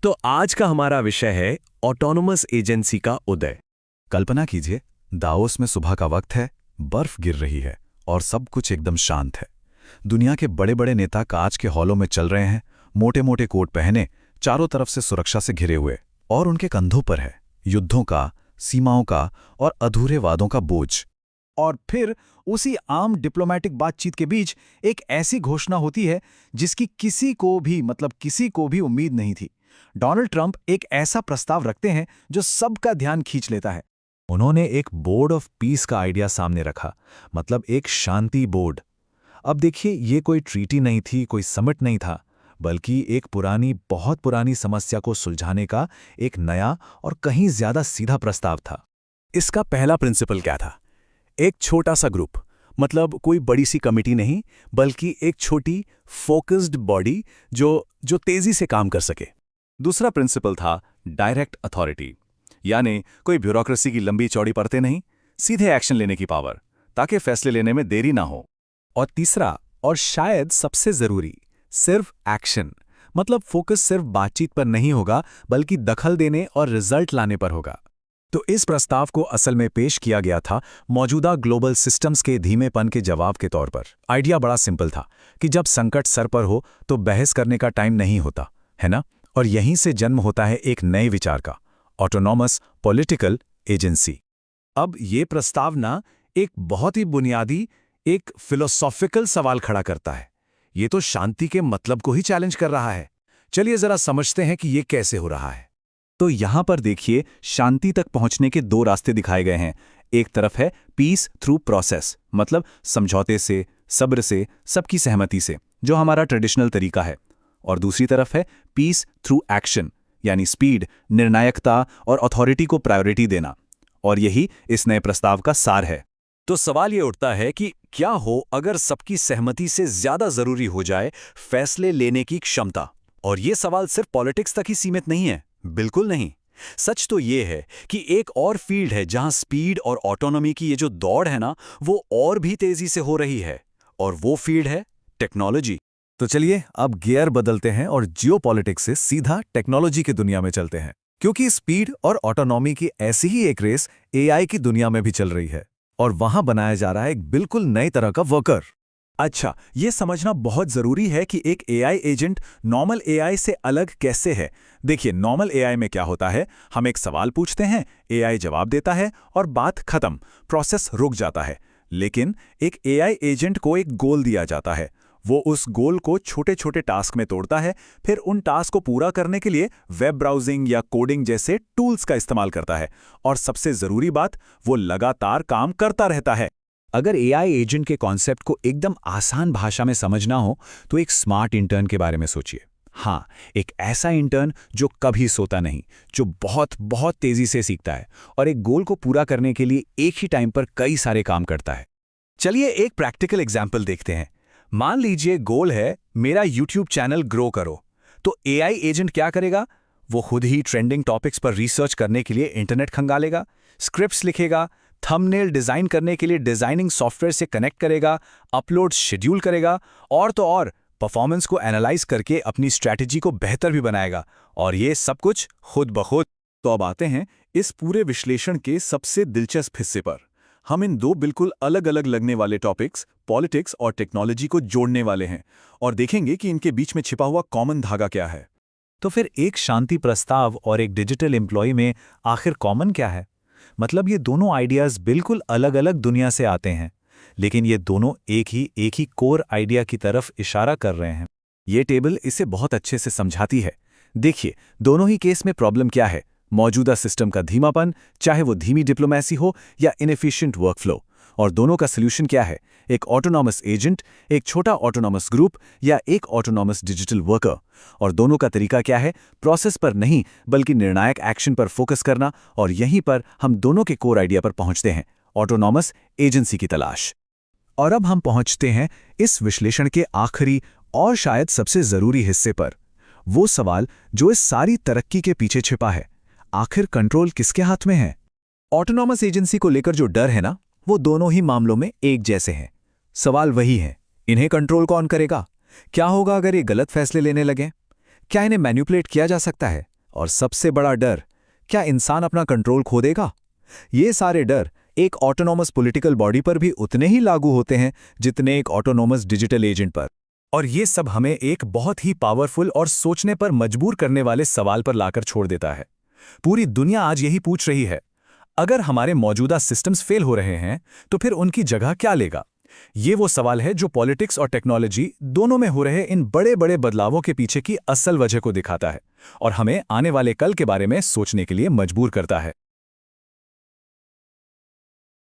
तो आज का हमारा विषय है ऑटोनोमस एजेंसी का उदय। कल्पना कीजिए, दाओस में सुबह का वक्त है, बर्फ गिर रही है और सब कुछ एकदम शांत है। दुनिया के बड़े बड़े नेता कांच के हॉलों में चल रहे हैं, मोटे मोटे कोट पहने, चारों तरफ से सुरक्षा से घिरे हुए, और उनके कंधों पर है युद्धों का, सीमाओं का और अधूरे वादों का बोझ। और फिर उसी आम डिप्लोमेटिक बातचीत के बीच एक ऐसी घोषणा होती है जिसकी किसी को भी उम्मीद नहीं थी। डोनाल्ड ट्रंप एक ऐसा प्रस्ताव रखते हैं जो सबका ध्यान खींच लेता है। उन्होंने एक बोर्ड ऑफ पीस का आइडिया सामने रखा, मतलब एक शांति बोर्ड। अब देखिए, ये कोई ट्रीटी नहीं थी, कोई समिट नहीं था, बल्कि एक बहुत पुरानी समस्या को सुलझाने का एक नया और कहीं ज्यादा सीधा प्रस्ताव था। इसका पहला प्रिंसिपल क्या था? एक छोटा सा ग्रुप, मतलब कोई बड़ी सी कमिटी नहीं, बल्कि एक छोटी फोकस्ड बॉडी जो तेजी से काम कर सके। दूसरा प्रिंसिपल था डायरेक्ट अथॉरिटी, यानी कोई ब्यूरोक्रेसी की लंबी चौड़ी परतें नहीं, सीधे एक्शन लेने की पावर, ताकि फैसले लेने में देरी ना हो। और तीसरा, और शायद सबसे जरूरी, सिर्फ एक्शन, मतलब फोकस सिर्फ बातचीत पर नहीं होगा, बल्कि दखल देने और रिजल्ट लाने पर होगा। तो इस प्रस्ताव को असल में पेश किया गया था मौजूदा ग्लोबल सिस्टम्स के धीमेपन के जवाब के तौर पर। आइडिया बड़ा सिंपल था कि जब संकट सर पर हो तो बहस करने का टाइम नहीं होता, है ना? और यहीं से जन्म होता है एक नए विचार का, ऑटोनॉमस पॉलिटिकल एजेंसी। अब ये प्रस्ताव ना एक बहुत ही बुनियादी, एक फिलोसॉफिकल सवाल खड़ा करता है। ये तो शांति के मतलब को ही चैलेंज कर रहा है। चलिए जरा समझते हैं कि ये कैसे हो रहा है। तो यहां पर देखिए, शांति तक पहुंचने के दो रास्ते दिखाए गए हैं। एक तरफ है पीस थ्रू प्रोसेस, मतलब समझौते से, सब्र से, सबकी सहमति से, जो हमारा ट्रेडिशनल तरीका है। और दूसरी तरफ है पीस थ्रू एक्शन, यानी स्पीड, निर्णायकता और अथॉरिटी को प्रायोरिटी देना। और यही इस नए प्रस्ताव का सार है। तो सवाल ये उठता है कि क्या हो अगर सबकी सहमति से ज्यादा जरूरी हो जाए फैसले लेने की क्षमता? और ये सवाल सिर्फ पॉलिटिक्स तक ही सीमित नहीं है, बिल्कुल नहीं। सच तो ये है कि एक और फील्ड है जहां स्पीड और ऑटोनॉमी की ये जो दौड़ है ना, वो और भी तेजी से हो रही है, और वो फील्ड है टेक्नोलॉजी। तो चलिए अब गियर बदलते हैं और जियोपॉलिटिक्स से सीधा टेक्नोलॉजी की दुनिया में चलते हैं, क्योंकि स्पीड और ऑटोनॉमी की ऐसी ही एक रेस एआई की दुनिया में भी चल रही है, और वहां बनाया जा रहा है एक बिल्कुल नई तरह का वर्कर। अच्छा, ये समझना बहुत जरूरी है कि एक एआई एजेंट नॉर्मल एआई से अलग कैसे है। देखिए, नॉर्मल एआई में क्या होता है, हम एक सवाल पूछते हैं, एआई जवाब देता है और बात खत्म, प्रोसेस रुक जाता है। लेकिन एक एआई एजेंट को एक गोल दिया जाता है, वो उस गोल को छोटे छोटे टास्क में तोड़ता है, फिर उन टास्क को पूरा करने के लिए वेब ब्राउजिंग या कोडिंग जैसे टूल्स का इस्तेमाल करता है। और सबसे जरूरी बात, वो लगातार काम करता रहता है। अगर एआई एजेंट के कॉन्सेप्ट को एकदम आसान भाषा में समझना हो तो एक स्मार्ट इंटर्न के बारे में सोचिए। हाँ, एक ऐसा इंटर्न जो कभी सोता नहीं, जो बहुत बहुत तेजी से सीखता है और एक गोल को पूरा करने के लिए एक ही टाइम पर कई सारे काम करता है। चलिए एक प्रैक्टिकल एग्जाम्पल देखते हैं। मान लीजिए गोल है मेरा यूट्यूब चैनल ग्रो करो, तो एआई एजेंट क्या करेगा? वो खुद ही ट्रेंडिंग टॉपिक्स पर रिसर्च करने के लिए इंटरनेट खंगालेगा, स्क्रिप्ट्स लिखेगा, थंबनेल डिजाइन करने के लिए डिजाइनिंग सॉफ्टवेयर से कनेक्ट करेगा, अपलोड शेड्यूल करेगा, और तो और परफॉर्मेंस को एनालाइज करके अपनी स्ट्रैटेजी को बेहतर भी बनाएगा, और ये सब कुछ खुद ब खुद। तो अब आते हैं इस पूरे विश्लेषण के सबसे दिलचस्प हिस्से पर। हम इन दो बिल्कुल अलग अलग लगने वाले टॉपिक्स, पॉलिटिक्स और टेक्नोलॉजी को जोड़ने वाले हैं और देखेंगे कि इनके बीच में छिपा हुआ कॉमन धागा क्या है। तो फिर एक शांति प्रस्ताव और एक डिजिटल एम्प्लॉय में आखिर कॉमन क्या है? मतलब ये दोनों आइडियाज बिल्कुल अलग अलग दुनिया से आते हैं, लेकिन ये दोनों एक ही कोर आइडिया की तरफ इशारा कर रहे हैं। ये टेबल इसे बहुत अच्छे से समझाती है। देखिए, दोनों ही केस में प्रॉब्लम क्या है? मौजूदा सिस्टम का धीमापन, चाहे वो धीमी डिप्लोमेसी हो या इनएफिशिएंट वर्कफ्लो। और दोनों का सॉल्यूशन क्या है? एक ऑटोनॉमस एजेंट, एक छोटा ऑटोनॉमस ग्रुप या एक ऑटोनॉमस डिजिटल वर्कर। और दोनों का तरीका क्या है? प्रोसेस पर नहीं, बल्कि निर्णायक एक्शन पर फोकस करना। और यहीं पर हम दोनों के कोर आइडिया पर पहुंचते हैं, ऑटोनॉमस एजेंसी की तलाश। और अब हम पहुंचते हैं इस विश्लेषण के आखिरी और शायद सबसे जरूरी हिस्से पर, वो सवाल जो इस सारी तरक्की के पीछे छिपा है। आखिर कंट्रोल किसके हाथ में है? ऑटोनॉमस एजेंसी को लेकर जो डर है ना, वो दोनों ही मामलों में एक जैसे हैं। सवाल वही है, इन्हें कंट्रोल कौन करेगा? क्या होगा अगर ये गलत फैसले लेने लगें? क्या इन्हें मैनिपुलेट किया जा सकता है? और सबसे बड़ा डर, क्या इंसान अपना कंट्रोल खो देगा? ये सारे डर एक ऑटोनॉमस पॉलिटिकल बॉडी पर भी उतने ही लागू होते हैं जितने एक ऑटोनॉमस डिजिटल एजेंट पर। और ये सब हमें एक बहुत ही पावरफुल और सोचने पर मजबूर करने वाले सवाल पर लाकर छोड़ देता है। पूरी दुनिया आज यही पूछ रही है, अगर हमारे मौजूदा सिस्टम्स फेल हो रहे हैं तो फिर उनकी जगह क्या लेगा? ये वो सवाल है जो पॉलिटिक्स और टेक्नोलॉजी दोनों में हो रहे इन बड़े बड़े बदलावों के पीछे की असल वजह को दिखाता है और हमें आने वाले कल के बारे में सोचने के लिए मजबूर करता है।